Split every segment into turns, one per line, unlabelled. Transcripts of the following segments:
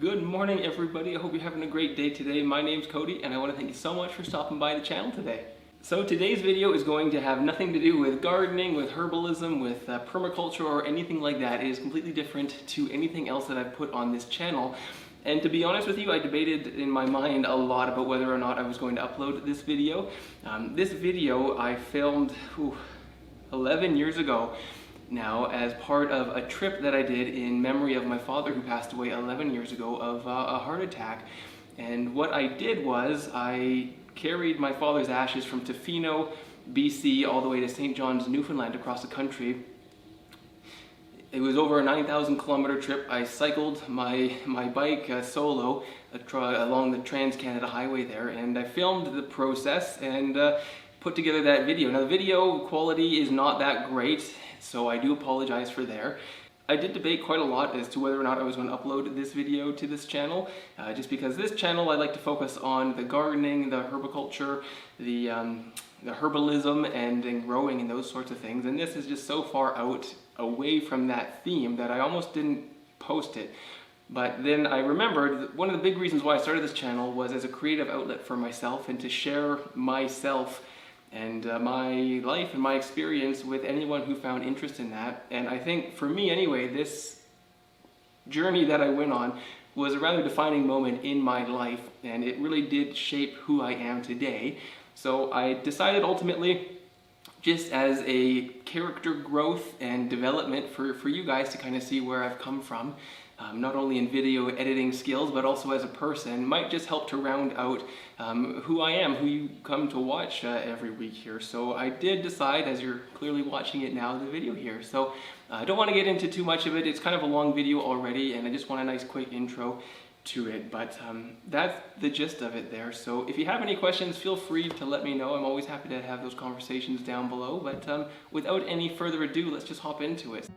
Good morning, everybody. I hope you're having a great day today. My name's Cody, and I want to thank you so much for stopping by the channel today. So today's video is going to have nothing to do with gardening, with herbalism, with permaculture, or anything like that. It is completely different to anything else that I've put on this channel. And to be honest with you, I debated in my mind a lot about whether or not I was going to upload this video. This video I filmed 11 years ago now as part of a trip that I did in memory of my father who passed away 11 years ago of a heart attack. And what I did was I carried my father's ashes from Tofino BC all the way to St. John's, Newfoundland, across the country. It was over a 9,000 kilometer trip. I cycled my bike solo along the Trans-Canada Highway there, and I filmed the process and put together that video. Now the video quality is not that great, so I do apologize for there. I did debate quite a lot as to whether or not I was going to upload this video to this channel, just because this channel I like to focus on the gardening, the herbiculture, the herbalism and growing and those sorts of things, and this is just so far out away from that theme that I almost didn't post it. But then I remembered that one of the big reasons why I started this channel was as a creative outlet for myself and to share myself and my life and my experience with anyone who found interest in that. And I think for me anyway, this journey that I went on was a rather defining moment in my life, and it really did shape who I am today. So I decided ultimately, just as a character growth and development for you guys to kind of see where I've come from, not only in video editing skills, but also as a person, might just help to round out who I am, who you come to watch every week here. So I did decide, as you're clearly watching it now, the video here. So I don't want to get into too much of it. It's kind of a long video already, and I just want a nice quick intro to it, but that's the gist of it there. So if you have any questions, feel free to let me know. I'm always happy to have those conversations down below, but without any further ado, let's just hop into it.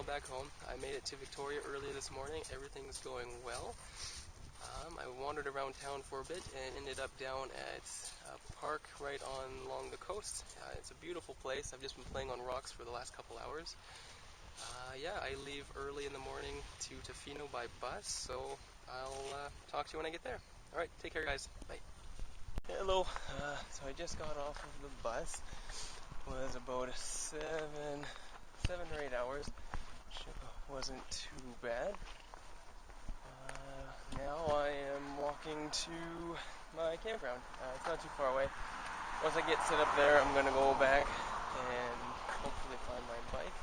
Back home. I made it to Victoria early this morning. Everything's going well. I wandered around town for a bit and ended up down at a park right along the coast. It's a beautiful place. I've just been playing on rocks for the last couple hours. Yeah, I leave early in the morning to Tofino by bus, so I'll talk to you when I get there. Alright, take care guys. Bye. Hello. So I just got off of the bus. It was about 7 or 8 hours. Wasn't too bad. Now I am walking to my campground. It's not too far away. Once I get set up there, I'm going to go back and hopefully find my bike,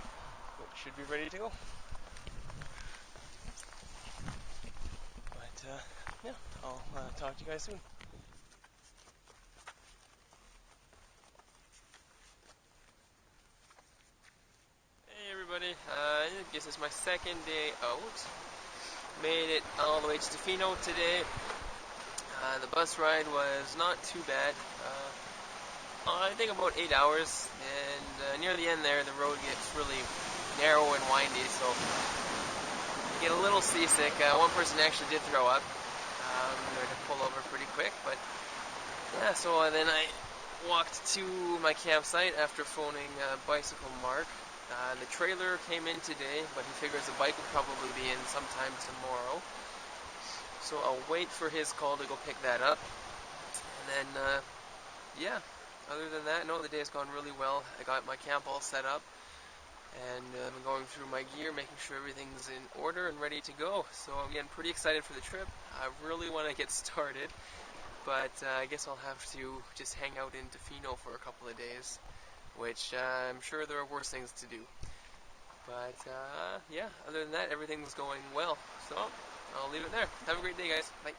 which should be ready to go. I'll talk to you guys soon. Hey everybody, I guess it's my second day out. Made it all the way to Tofino today. The bus ride was not too bad. I think about 8 hours, and near the end there, the road gets really narrow and windy, so you get a little seasick. One person actually did throw up. We had to pull over pretty quick, but yeah. So then I walked to my campsite after phoning Bicycle Mark. The trailer came in today, but he figures the bike will probably be in sometime tomorrow. So I'll wait for his call to go pick that up. And then, yeah, other than that, no, the day's gone really well. I got my camp all set up, and I've been going through my gear, making sure everything's in order and ready to go. So I'm getting pretty excited for the trip. I really want to get started, but I guess I'll have to just hang out in Tofino for a couple of days, which I'm sure there are worse things to do. But yeah, other than that, everything's going well. So I'll leave it there. Have a great day, guys. Bye.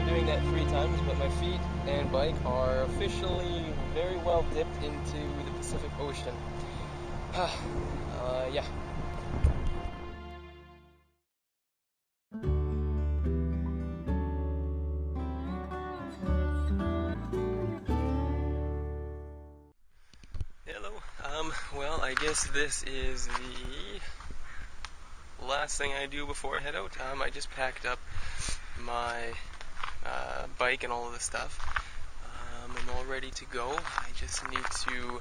Doing that 3 times, but my feet and bike are officially very well dipped into the Pacific Ocean. Yeah. Hello. Well, I guess this is the last thing I do before I head out. I just packed up my bike and all of the stuff. I'm all ready to go. I just need to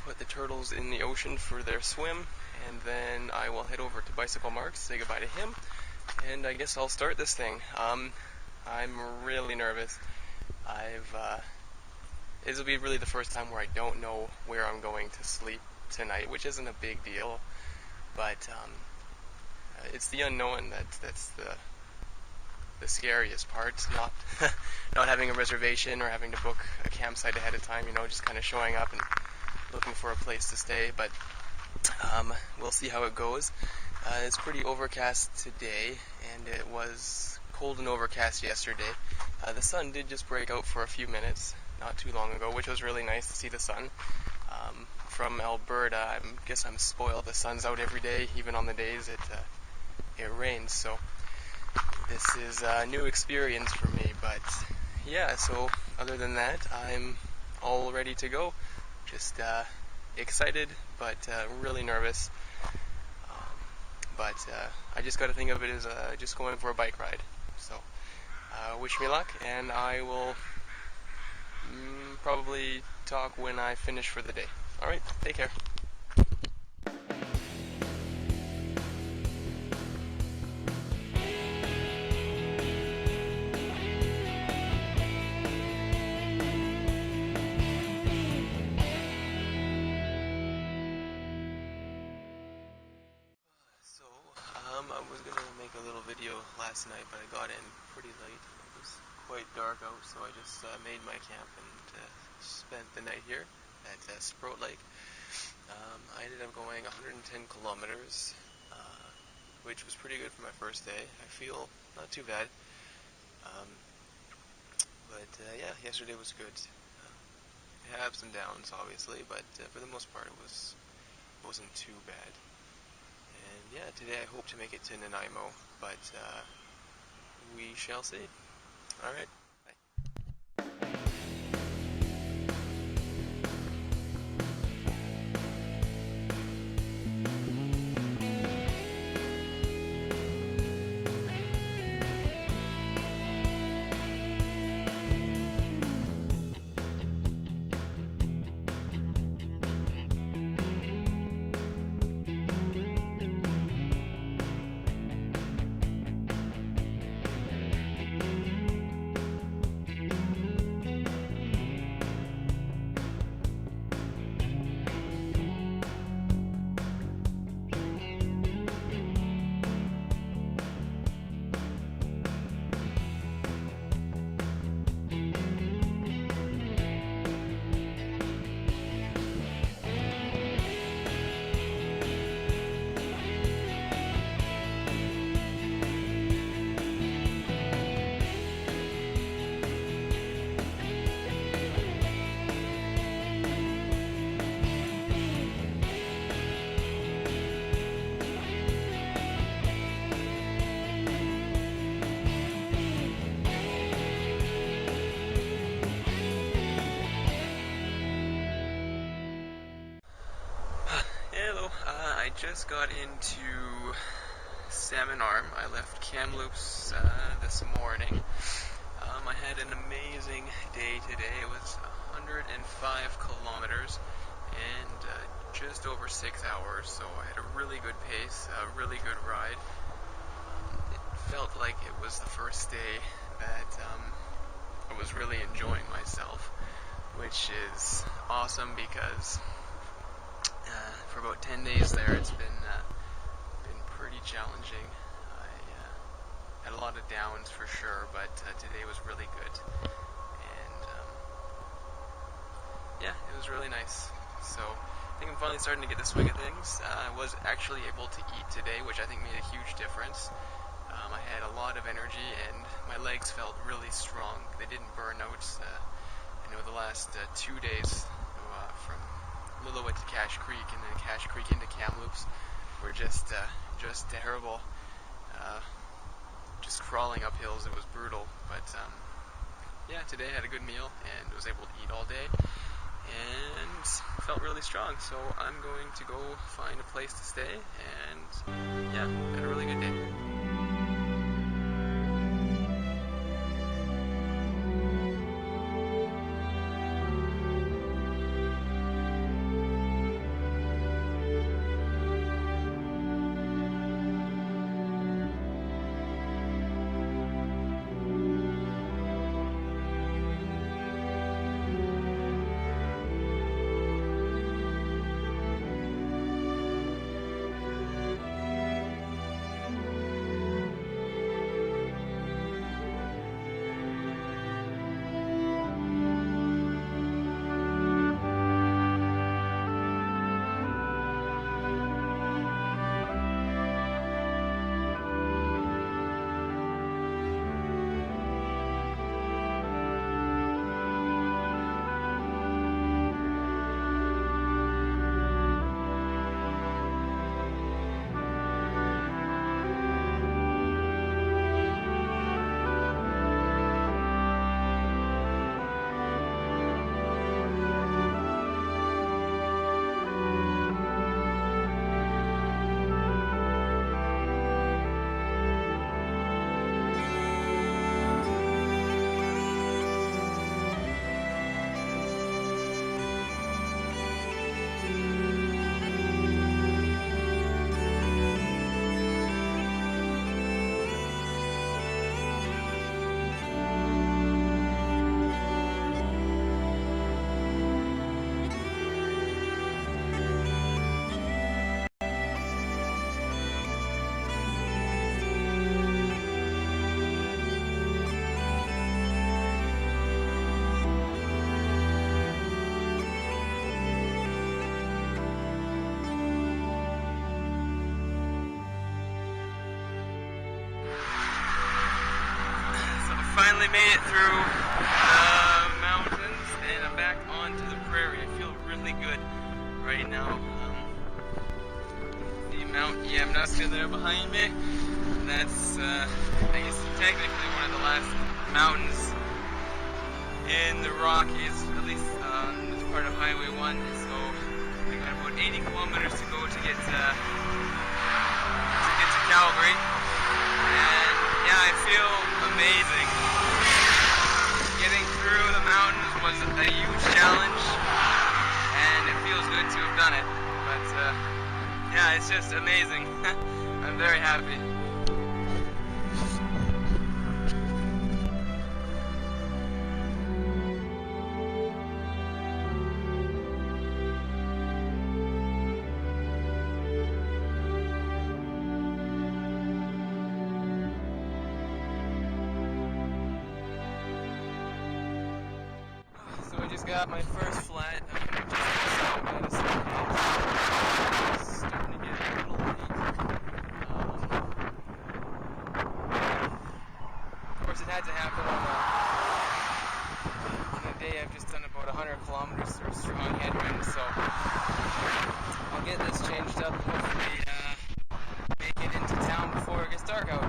put the turtles in the ocean for their swim, and then I will head over to Bicycle Mark to say goodbye to him, and I guess I'll start this thing. I'm really nervous. This will be really the first time where I don't know where I'm going to sleep tonight, which isn't a big deal, but it's the unknown that's the scariest part. Not not having a reservation or having to book a campsite ahead of time, just kind of showing up and looking for a place to stay, but we'll see how it goes. It's pretty overcast today, and it was cold and overcast yesterday. The sun did just break out for a few minutes not too long ago, which was really nice to see the sun. From Alberta, I guess I'm spoiled. The sun's out every day, even on the days it rains, so this is a new experience for me. But yeah, so other than that, I'm all ready to go. Just excited, but really nervous. But I just got to think of it as just going for a bike ride. So wish me luck, and I will probably talk when I finish for the day. Alright, take care. I was going to make a little video last night, but I got in pretty late. It was quite dark out, so I just made my camp and spent the night here at Sprout Lake. I ended up going 110 kilometers, which was pretty good for my first day. I feel not too bad. But yeah, yesterday was good. It had ups and downs, obviously, but for the most part it was wasn't too bad. And yeah, today I hope to make it to Nanaimo, but we shall see. Alright, bye. I just got into Salmon Arm. I left Kamloops this morning. I had an amazing day today. It was 105 kilometers and just over 6 hours, so I had a really good pace, a really good ride. It felt like it was the first day that I was really enjoying myself, which is awesome because for about 10 days there it's been pretty challenging. I had a lot of downs for sure, but today was really good, and yeah, it was really nice. So I think I'm finally starting to get the swing of things. I was actually able to eat today, which I think made a huge difference. I had a lot of energy and my legs felt really strong. They didn't burn out. I know the last 2 days from Lillooet to Cache Creek and then Cache Creek into Kamloops were just terrible. Just crawling up hills, it was brutal. But yeah, today I had a good meal and was able to eat all day and felt really strong. So I'm going to go find a place to stay, and yeah, had a really good day. Finally made it through the mountains and I'm back onto the prairie. I feel really good right now. The Mount Yamnuska there behind me. That's, I guess, technically one of the last mountains in the Rockies, at least as part of Highway 1. So I got about 80 kilometers to go to get to Calgary. And yeah, I feel amazing. Getting through the mountains was a huge challenge, and it feels good to have done it. But yeah, it's just amazing. I'm very happy. So I just got my first flat. It's starting to get a little late. Of course, it had to happen on a day I've just done about 100 kilometers through strong headwind. So I'll get this changed up and hopefully make it into town before it gets dark out.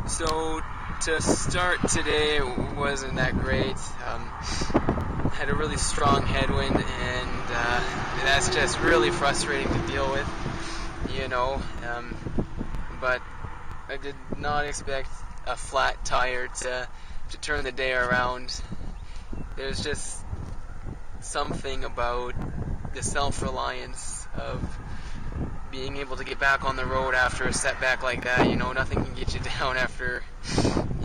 So to start today wasn't that great. Had a really strong headwind, and that's just really frustrating to deal with, you know. But I did not expect a flat tire to turn the day around. There's just something about the self-reliance of being able to get back on the road after a setback like that. You know, nothing can get you down after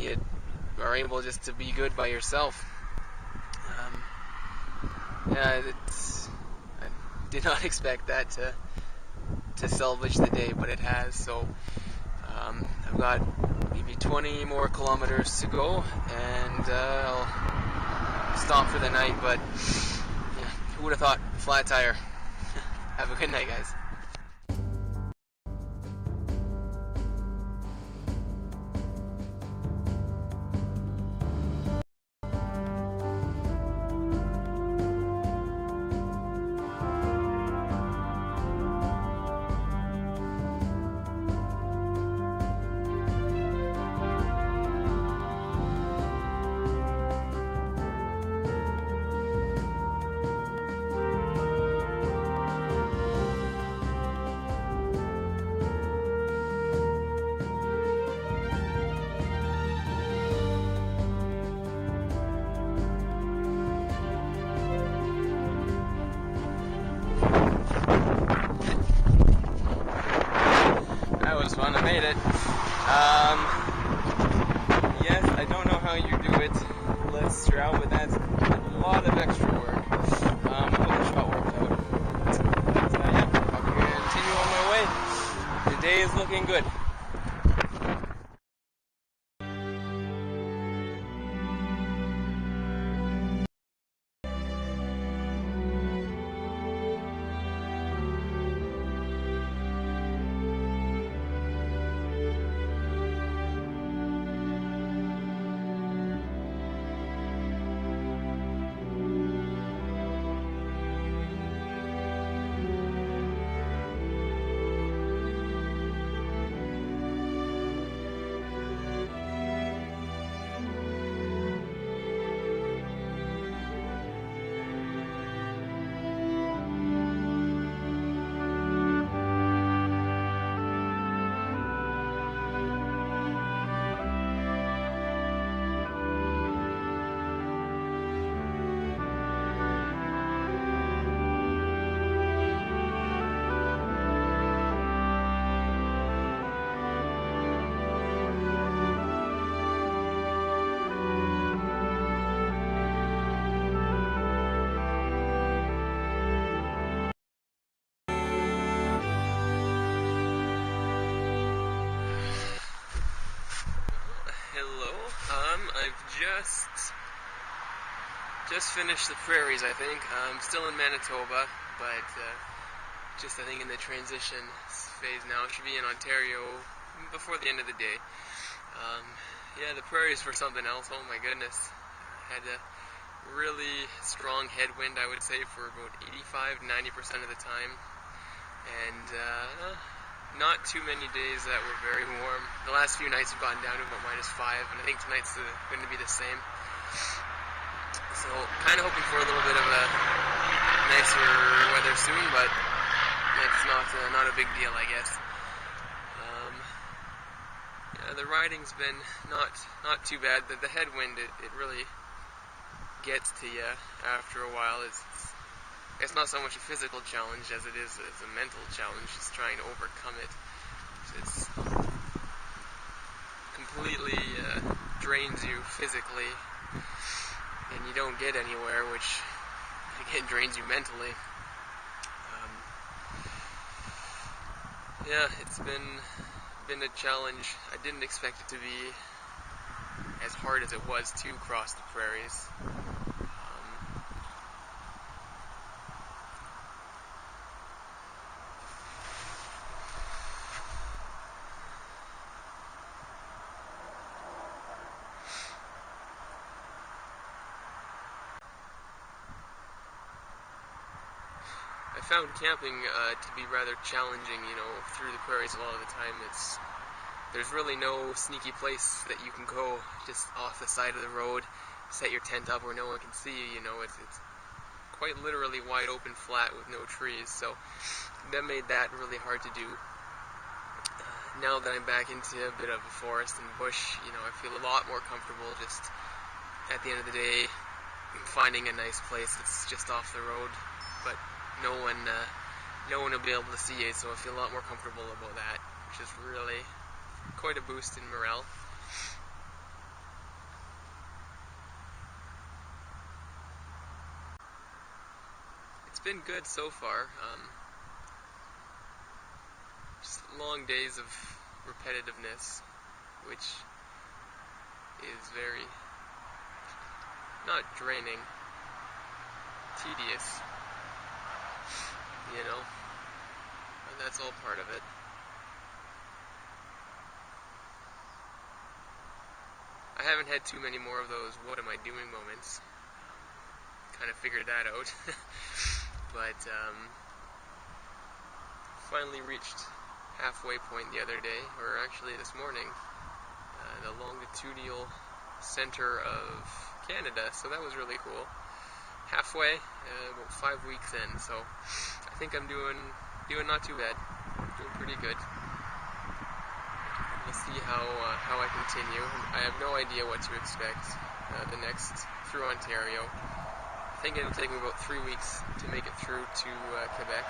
you are able just to be good by yourself. Yeah, I did not expect that to salvage the day, but it has. So I've got maybe 20 more kilometers to go, and I'll stop for the night. But yeah, who would have thought? Flat tire. Have a good night, guys. Fun, I made it. Yes, I don't know how you do it less throughout, but that's a lot of extra work. I hope the shot worked out. But yeah, I'll continue on my way. The day is looking good. I've just finished the prairies, I think. I'm still in Manitoba, but just I think in the transition phase now. Should be in Ontario before the end of the day. Yeah, the prairies were something else. Oh my goodness. Had a really strong headwind, I would say, for about 85-90% of the time. And not too many days that were very warm. The last few nights have gotten down to about -5, and I think tonight's going to be the same. So, kind of hoping for a little bit of a nicer weather soon, but that's not a big deal, I guess. Yeah, the riding's been not too bad. The headwind, it really gets to you after a while. It's not so much a physical challenge as it is a mental challenge, just trying to overcome it. It's completely drains you physically, and you don't get anywhere, which again drains you mentally. Yeah, it's been a challenge. I didn't expect it to be as hard as it was to cross the prairies. I found camping to be rather challenging, through the prairies a lot of the time. There's really no sneaky place that you can go just off the side of the road, set your tent up where no one can see you, it's quite literally wide open flat with no trees, so that made that really hard to do. Now that I'm back into a bit of a forest and bush, I feel a lot more comfortable just at the end of the day finding a nice place that's just off the road, but no one will be able to see it, so I feel a lot more comfortable about that, which is really quite a boost in morale. It's been good so far. Just long days of repetitiveness, which is very not draining, tedious, but that's all part of it. I haven't had too many more of those what am I doing moments. Kind of figured that out. But finally reached halfway point the other day, or actually this morning, the longitudinal center of Canada, so that was really cool. Halfway, about 5 weeks in, so I think I'm doing not too bad, doing pretty good. We'll see how I continue. I have no idea what to expect the next through Ontario. I think it'll take me about 3 weeks to make it through to Quebec,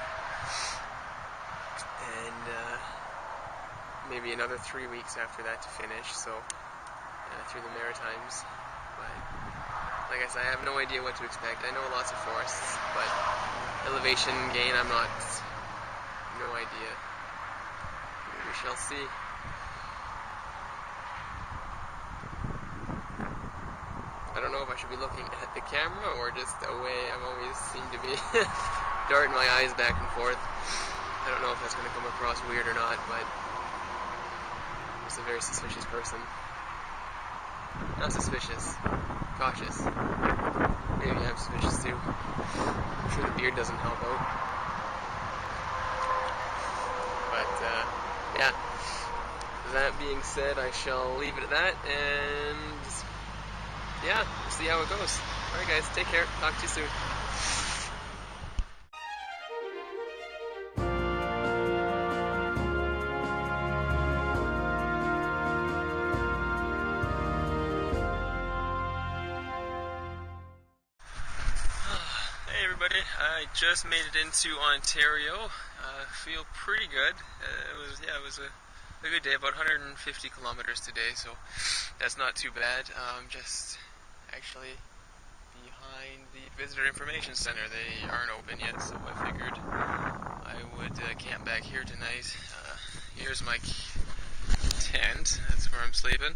and maybe another 3 weeks after that to finish, so through the Maritimes. But like I said, I have no idea what to expect. I know lots of forests, but elevation gain, no idea. We shall see. I don't know if I should be looking at the camera or just away. I've always seemed to be darting my eyes back and forth. I don't know if that's going to come across weird or not, but I'm just a very suspicious person. Not suspicious, cautious. Maybe I'm suspicious too. I'm sure the beard doesn't help out. But yeah, that being said, I shall leave it at that, and yeah, we'll see how it goes. Alright guys, take care. Talk to you soon. Hey everybody, I just made it into Ontario. Feel pretty good. It was a good day, about 150 kilometers today, so that's not too bad. Just actually behind the Visitor Information Center. They aren't open yet, so I figured I would camp back here tonight. Here's my tent. That's where I'm sleeping.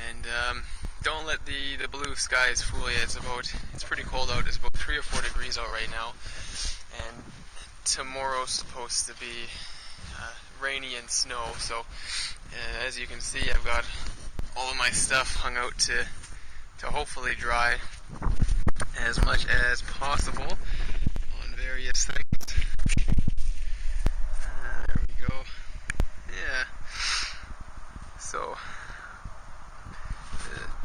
And don't let the blue skies fool you. It's pretty cold out. It's about 3 or 4 degrees out right now, and tomorrow's supposed to be rainy and snow. So as you can see, I've got all of my stuff hung out to hopefully dry as much as possible on various things. There we go. Yeah. So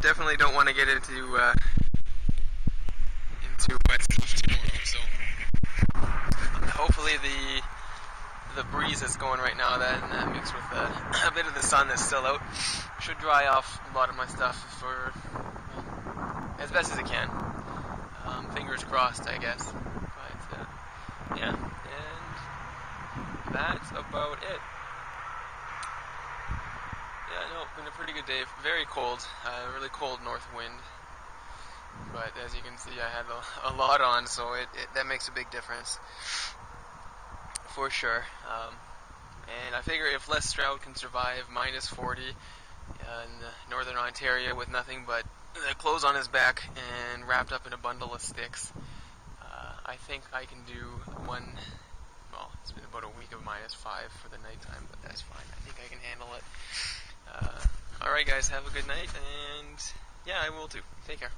definitely don't want to get into wet stuff tomorrow. So hopefully the breeze that's going right now, that mixed with a bit of the sun that's still out, should dry off a lot of my stuff for as best as it can. Fingers crossed, I guess. But yeah, and that's about it. Yeah, no, been a pretty good day. Very cold, really cold north wind. But as you can see, I had a lot on, so that makes a big difference, for sure. And I figure if Les Stroud can survive minus 40 in northern Ontario with nothing but the clothes on his back and wrapped up in a bundle of sticks, I think I can do one. Well, it's been about a week of minus 5 for the nighttime, but that's fine. I think I can handle it. Alright guys, have a good night, and yeah, I will too. Take care.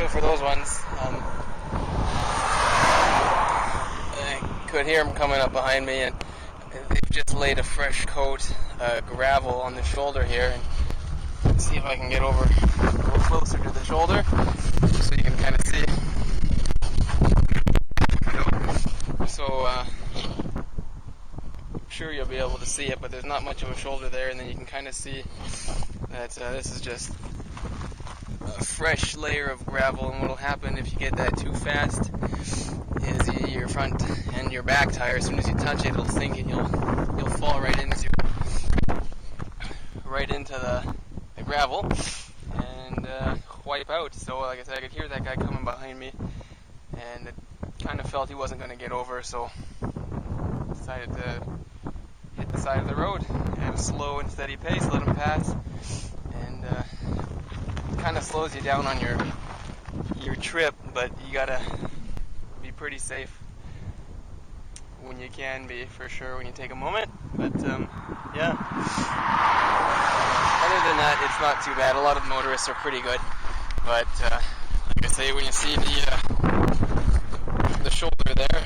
For those ones, I could hear them coming up behind me, and they've just laid a fresh coat gravel on the shoulder here. And see if I can get over a little closer to the shoulder so you can kind of see. So I'm sure you'll be able to see it, but there's not much of a shoulder there, and then you can kind of see that this is just a fresh layer of gravel. And what'll happen if you get that too fast is your front and your back tire, as soon as you touch it, it'll sink and you'll fall right into the gravel, wipe out. So like I said, I could hear that guy coming behind me, and it kind of felt he wasn't going to get over, so decided to hit the side of the road at a slow and steady pace, let him pass, and it kind of slows you down on your trip, but you gotta be pretty safe when you can be, for sure, when you take a moment. But yeah, other than that, it's not too bad. A lot of motorists are pretty good, but like I say, when you see the shoulder there,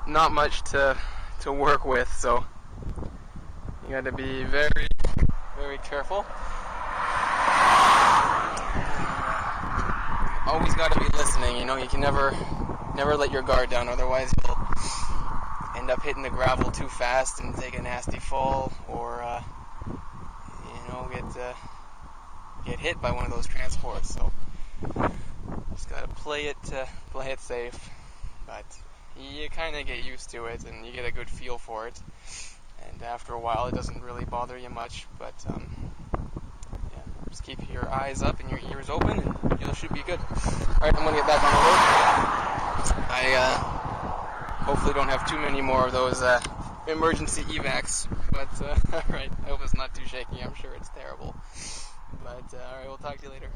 not much to work with, so you got to be very, very careful. Always got to be listening, you know. You can never let your guard down, otherwise you'll end up hitting the gravel too fast and take a nasty fall, or you know, get hit by one of those transports. So just gotta play it safe, but you kind of get used to it and you get a good feel for it, and after a while it doesn't really bother you much. But yeah, just keep your eyes up and your ears open and you should be good. Alright, I'm gonna get back on the road. I hopefully don't have too many more of those emergency evacs, but alright, I hope it's not too shaky. I'm sure it's terrible, but alright, we'll talk to you later.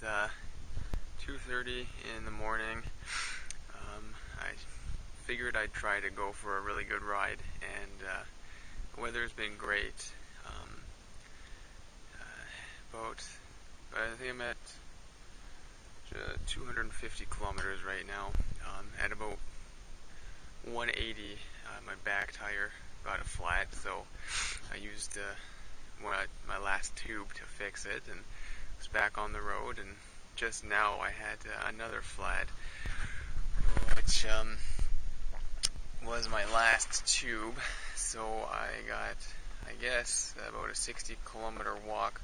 So it's 2:30 in the morning. I figured I'd try to go for a really good ride, and the weather's been great. I think I'm at 250 kilometers right now. At about 180, my back tire got a flat, so I used my last tube to fix it, and was back on the road. And just now I had another flat, which was my last tube. So I got, I guess, about a 60-kilometer walk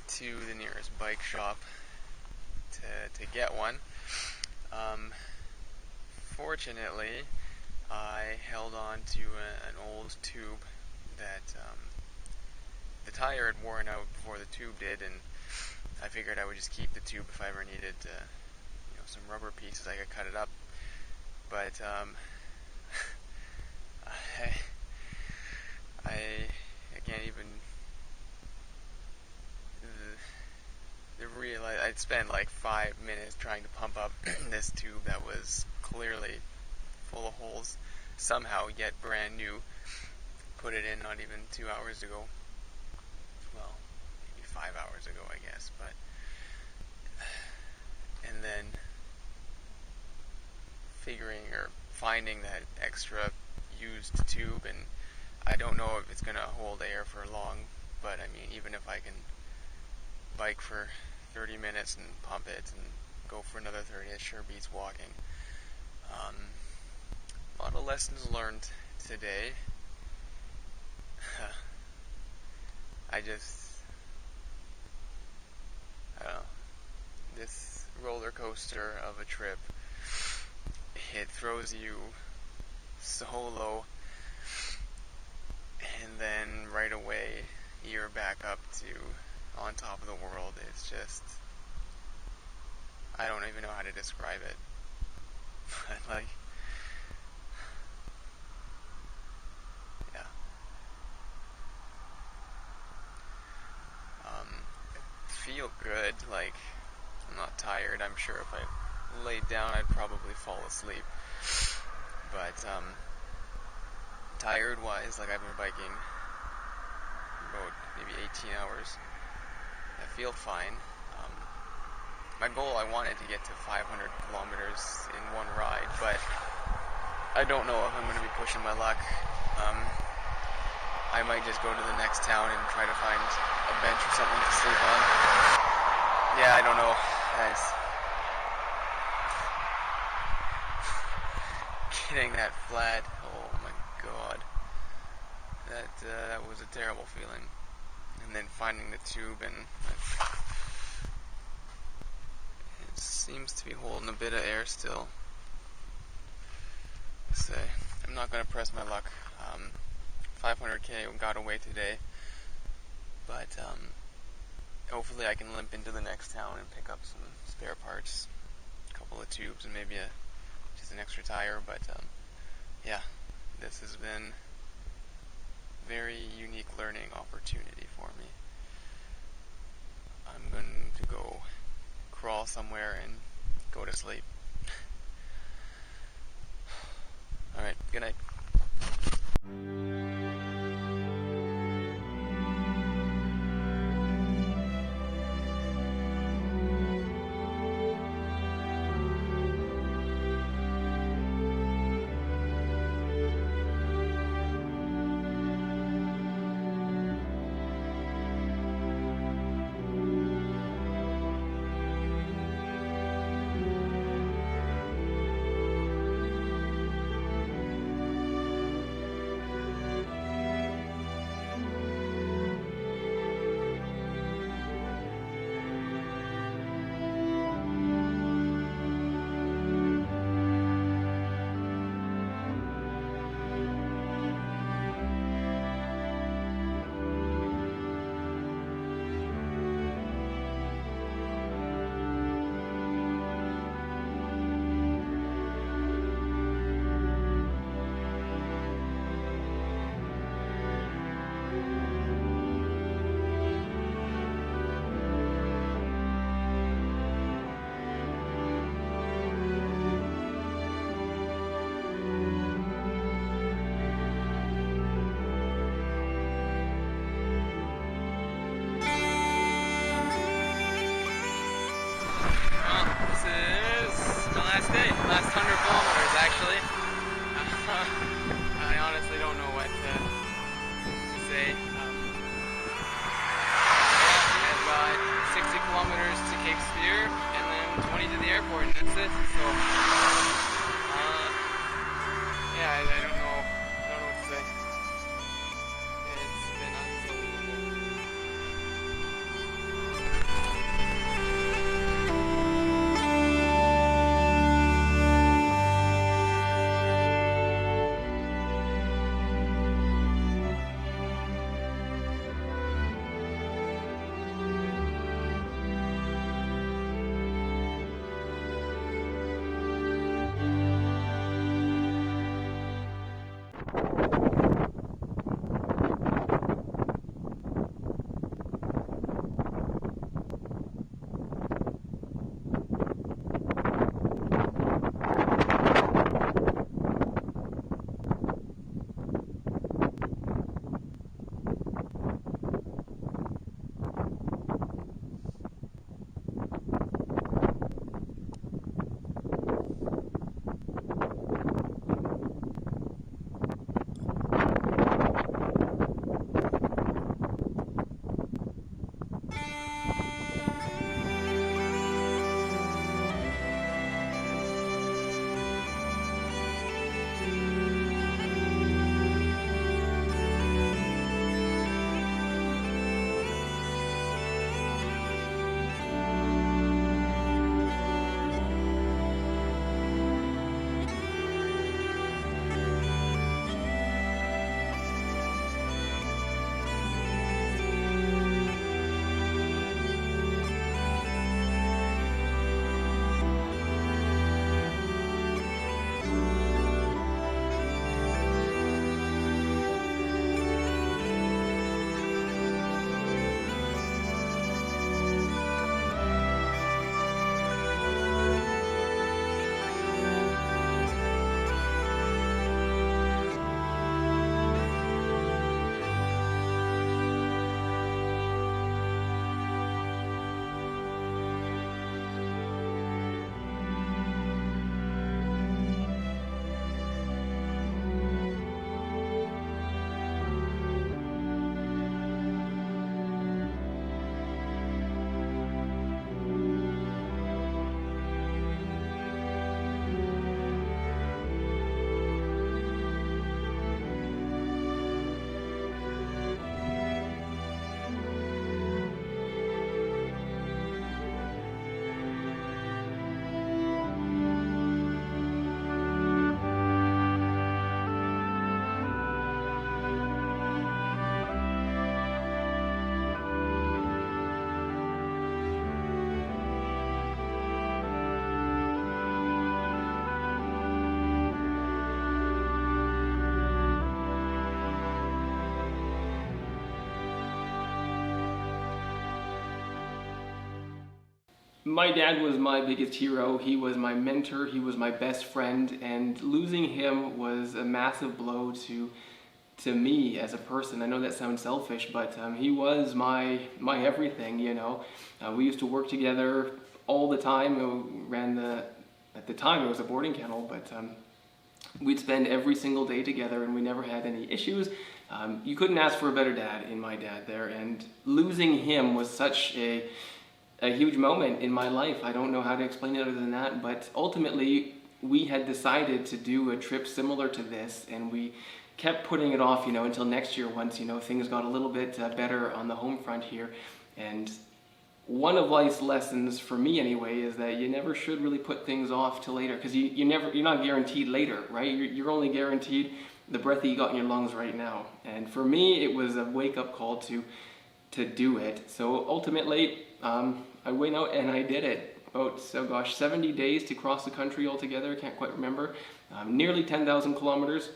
to the nearest bike shop to get one. Fortunately, I held on to an old tube that the tire had worn out before the tube did, and I figured I would just keep the tube if I ever needed some rubber pieces. I could cut it up, but I can't even realize I'd spent like 5 minutes trying to pump up this tube that was clearly full of holes somehow, yet brand new. Put it in not even 2 hours ago. Well, maybe 5 hours ago, I guess. But and then finding that extra used tube, and I don't know if it's gonna hold air for long, but I mean, even if I can bike for 30 minutes and pump it and go for another 30, it sure beats walking. A lot of lessons learned today. I don't know, this roller coaster of a trip, it throws you so low, and then right away you're back up to on top of the world. It's just, I don't even know how to describe it, but like, yeah. Feel good, like, I'm not tired. I'm sure if I laid down I'd probably fall asleep, but tired wise, like, I've been biking about maybe 18 hours,
I feel fine. My goal, I wanted to get to 500 kilometers in one ride, but I don't know if I'm going to be pushing my luck. I might just go to the next town and try to find a bench or something to sleep on. Yeah, I don't know. Guys, getting that flat, oh my god. That was a terrible feeling. And then finding the tube, and it seems to be holding a bit of air still. So I'm not going to press my luck. 500k got away today, but hopefully I can limp into the next town and pick up some spare parts, a couple of tubes, and maybe just an extra tire. But yeah, this has been a very unique learning opportunity for me. I'm going to go crawl somewhere and go to sleep. Alright, good night. Last 100 kilometers actually. I honestly don't know what to say. Yeah, I've got 60 kilometers to Cape Spear and then 20 to the airport, and that's it. So yeah, I don't know what to say. It's been unbelievable.
My dad was my biggest hero. He was my mentor. He was my best friend, and losing him was a massive blow to me as a person. I know that sounds selfish, but he was my everything. You know, we used to work together all the time. We at the time it was a boarding kennel, but we'd spend every single day together, and we never had any issues. You couldn't ask for a better dad in my dad there, and losing him was such a huge moment in my life. I don't know how to explain it other than that, but ultimately we had decided to do a trip similar to this, and we kept putting it off, you know, until next year once, you know, things got a little bit better on the home front here. And one of life's lessons for me anyway is that you never should really put things off till later, because you're not guaranteed later, right? You're only guaranteed the breath that you got in your lungs right now. And for me, it was a wake-up call to do it. So ultimately, I went out and I did it. About, 70 days to cross the country altogether. I can't quite remember. Nearly 10,000 kilometers,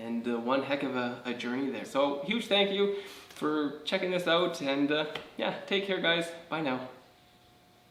and one heck of a journey there. So huge thank you for checking this out, and yeah, take care guys. Bye now.